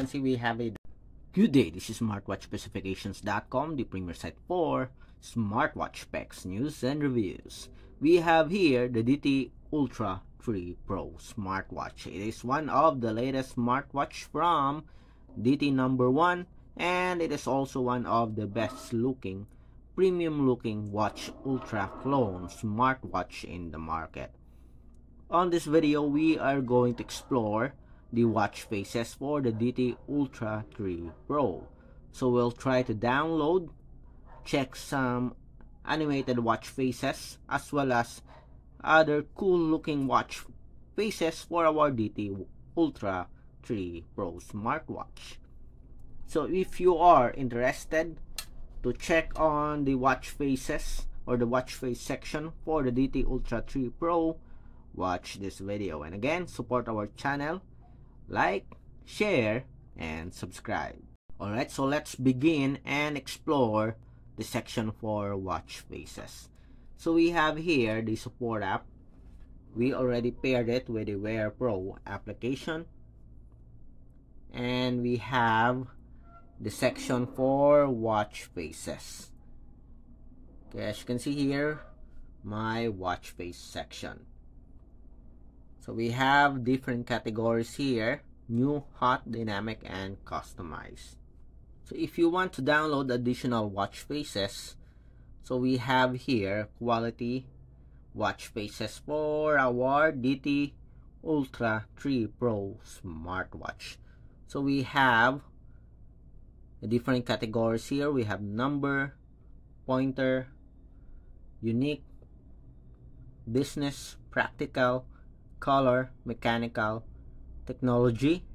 can see, we have a good day. This is smartwatchspecifications.com, the premier site for smartwatch specs, news, and reviews. We have here the DT Ultra 3 Pro smartwatch. It is one of the latest smartwatch from DT number 1, and it is also one of the best looking, premium looking watch ultra clone smartwatch in the market. On this video, we are going to explore the watch faces for the DT Ultra 3 Pro. So we'll try to download, check some animated watch faces, as well as other cool looking watch faces for our DT Ultra 3 Pro smartwatch. So if you are interested to check on the watch faces or the watch face section for the DT Ultra 3 Pro, watch this video. And again, support our channel, like, share, and subscribe. Alright, so let's begin and explore the section for watch faces. So we have here the support app. We already paired it with the Wear Pro application. And we have the section for watch faces. Okay, as you can see here, my watch face section. So we have different categories here: new, hot, dynamic, and customized. So if you want to download additional watch faces, so we have here quality watch faces for our DT Ultra 3 Pro smartwatch. So we have the different categories here. We have number, pointer, unique, business, practical, color, mechanical, technology,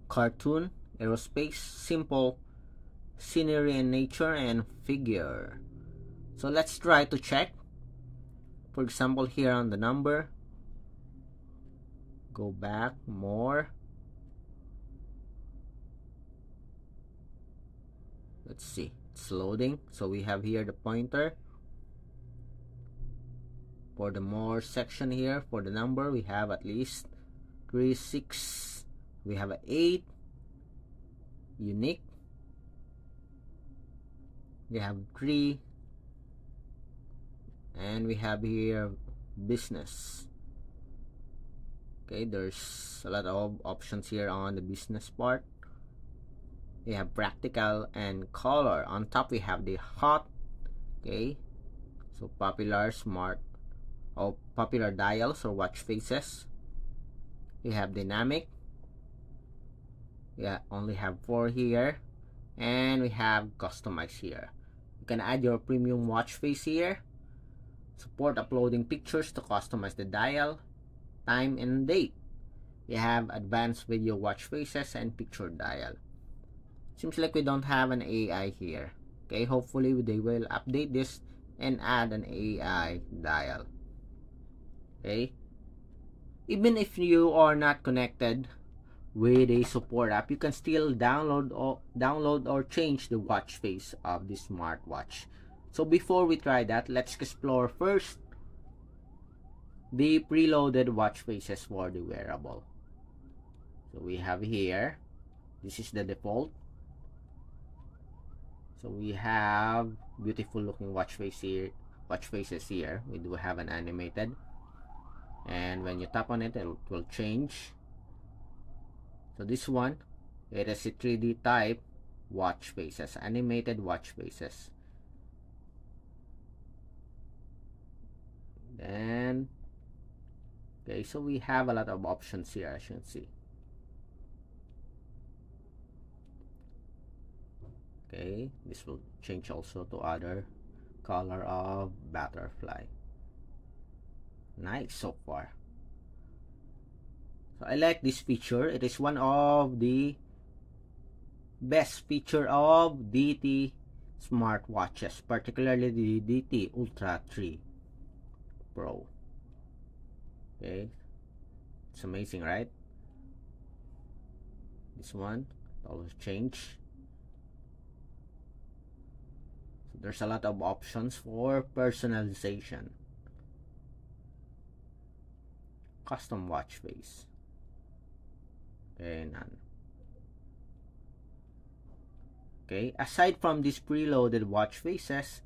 cartoon, aerospace, simple, scenery and nature, and figure. So let's try to check. For example, here on the number, go back more. Let's see, it's loading. So we have here the pointer. For the more section here, for the number, we have at least 3, 6, we have 8, unique, we have 3, and we have here business. Okay, there's a lot of options here on the business part. We have practical and color. On top we have the hot. Okay, so popular dials or watch faces. We have dynamic. We only have 4 here, and we have customized here. You can add your premium watch face here. Support uploading pictures to customize the dial, time, and date. We have advanced video watch faces and picture dial. Seems like we don't have an AI here. Okay, hopefully they will update this and add an AI dial. Okay, even if you are not connected with a support app, you can still download or change the watch face of the smartwatch. So before we try that, let's explore first the preloaded watch faces for the wearable. So we have here, this is the default. So we have beautiful looking watch faces here. We do have an animated, and when you tap on it, it will change. So this one, it is a 3D type watch faces, animated watch faces. Then, okay, so we have a lot of options here, as you can see. Okay, this will change also to other color of butterfly. Nice so far. So I like this feature. It is one of the best feature of DT smartwatches, particularly the DT Ultra 3 Pro. Okay, it's amazing, right? This one always change. So there's a lot of options for personalization. Custom watch face. Okay, none. Okay, aside from these preloaded watch faces,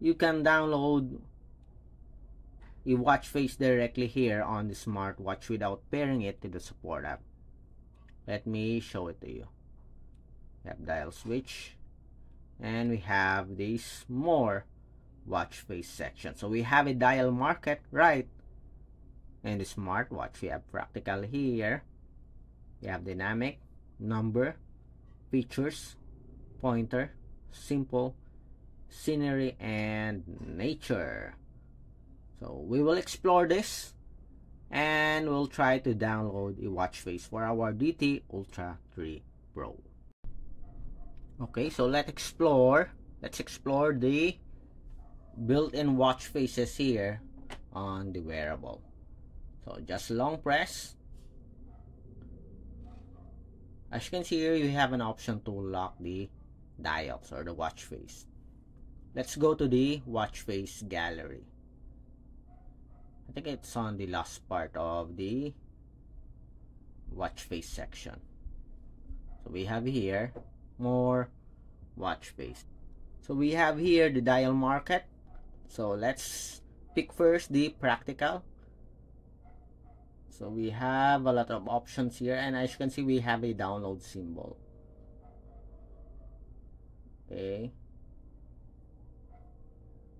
you can download a watch face directly here on the smartwatch without pairing it to the support app. Let me show it to you. We have dial switch, and we have this more watch face section. So we have a dial market right in the smartwatch. We have practical here. We have dynamic, number, features, pointer, simple, scenery, and nature. So we will explore this, and we'll try to download a watch face for our DT Ultra 3 Pro. Okay, so let's explore the built-in watch faces here on the wearable. So just long press. As you can see here, you have an option to lock the dials or the watch face. Let's go to the watch face gallery. I think it's on the last part of the watch face section. So we have here more watch face. So we have here the dial market. So let's pick first the practical. So we have a lot of options here, and as you can see, we have a download symbol. Okay,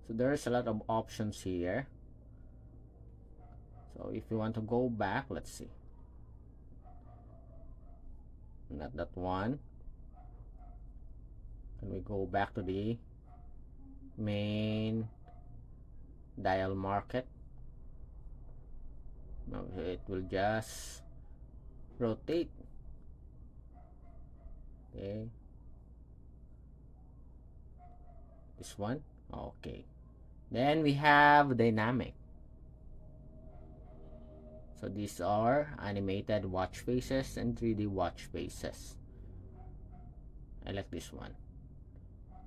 so there's a lot of options here. So if you want to go back, let's see, not that one. Can we go back to the main dial market? No, it will just rotate. Okay, this one. Okay, then we have dynamic. So these are animated watch faces and 3D watch faces. I like this one.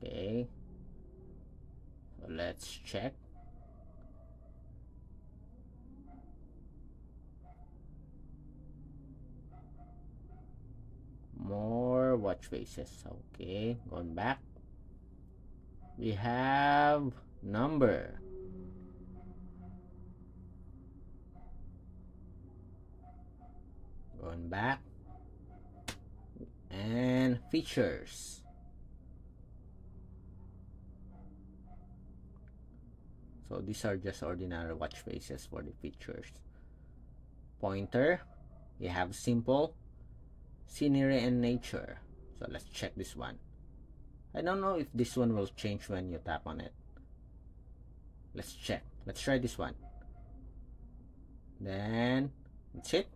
Okay, so let's check. More watch faces. Okay, going back, we have number. Going back, and features. So these are just ordinary watch faces for the features. Pointer, you have simple, scenery, and nature. So let's check this one. I don't know if this one will change when you tap on it. Let's check. Let's try this one. Then that's it.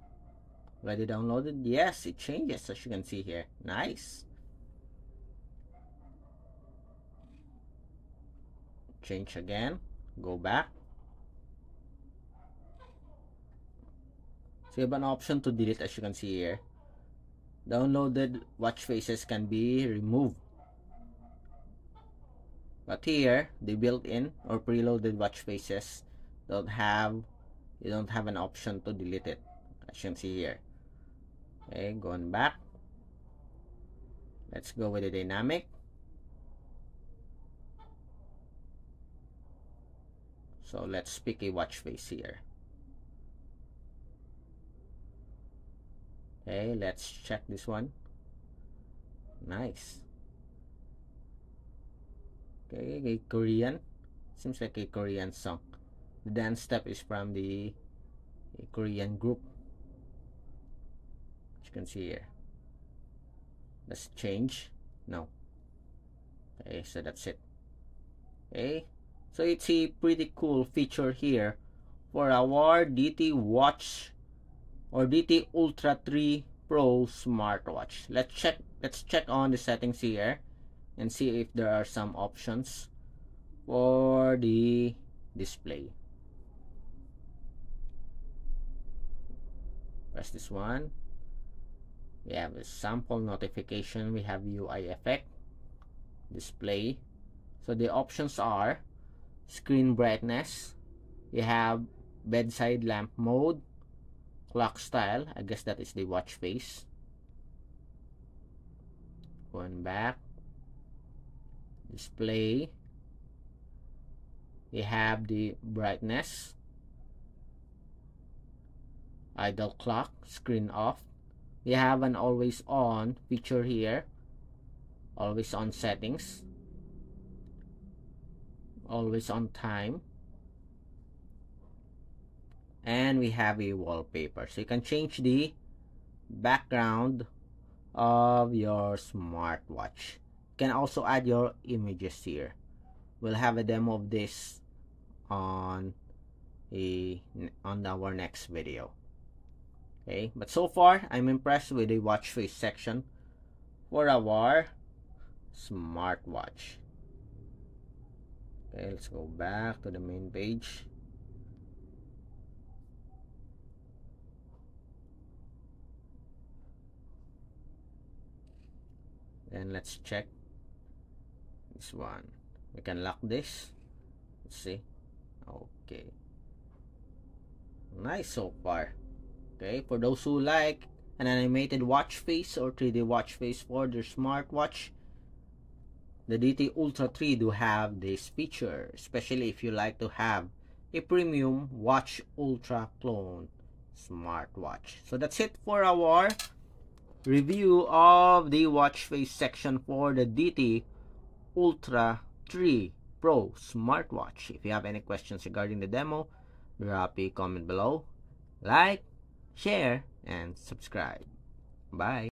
Already downloaded. Yes, it changes, as you can see here. Nice. Change again. Go back. So you have an option to delete, as you can see here. Downloaded watch faces can be removed. But here, the built-in or preloaded watch faces you don't have an option to delete it, as you can see here. Okay, going back. Let's go with the dynamic. So let's pick a watch face here. Okay, let's check this one. Nice. Okay, a Korean. Seems like a Korean song. The dance step is from the Korean group, as you can see here. Let's change. No. Okay, so that's it. Okay, so it's a pretty cool feature here for our DT watch or DT Ultra 3 Pro smartwatch. Let's check on the settings here and see if there are some options for the display. Press this one. We have a sample notification. We have UI effect, display. So the options are screen brightness. You have bedside lamp mode, clock style. I guess that is the watch face. Going back. display. We have the brightness, idle clock, screen off. We have an always on feature here, always on settings, always on time, and we have a wallpaper, so you can change the background of your smartwatch. You can also add your images here. We'll have a demo of this on our next video. Okay, but so far I'm impressed with the watch face section for our smartwatch. Okay, let's go back to the main page. And let's check this one. We can lock this. Let's see. Okay, nice so far. Okay, for those who like an animated watch face or 3D watch face for their smartwatch, the DT Ultra 3 do have this feature, especially if you like to have a premium Watch Ultra clone smartwatch. So that's it for our review of the watch face section for the DT Ultra 3 Pro smartwatch. If you have any questions regarding the demo, drop a comment below. Like, share, and subscribe. Bye.